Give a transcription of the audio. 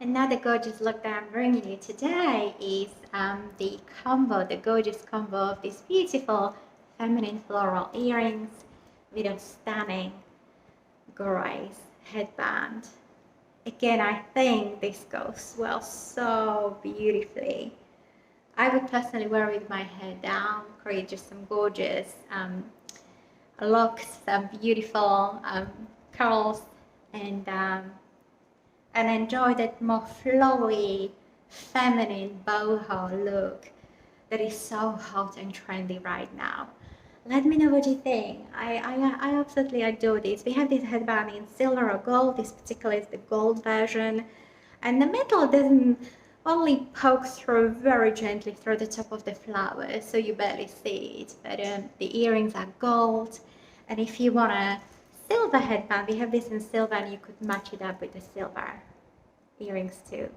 Another gorgeous look that I'm bringing you today is the gorgeous combo of these beautiful feminine floral earrings with a stunning grace headband. Again, I think this goes well so beautifully. I would personally wear it with my hair down, create just some gorgeous locks, some beautiful curls, and enjoy that more flowy, feminine boho look that is so hot and trendy right now. Let me know what you think. I absolutely adore this. We have this headband in silver or gold. This particular is the gold version. And the metal doesn't only poke through very gently through the top of the flower, so you barely see it. But the earrings are gold. And if you want a silver headband, we have this in silver and you could match it up with the silver earrings too.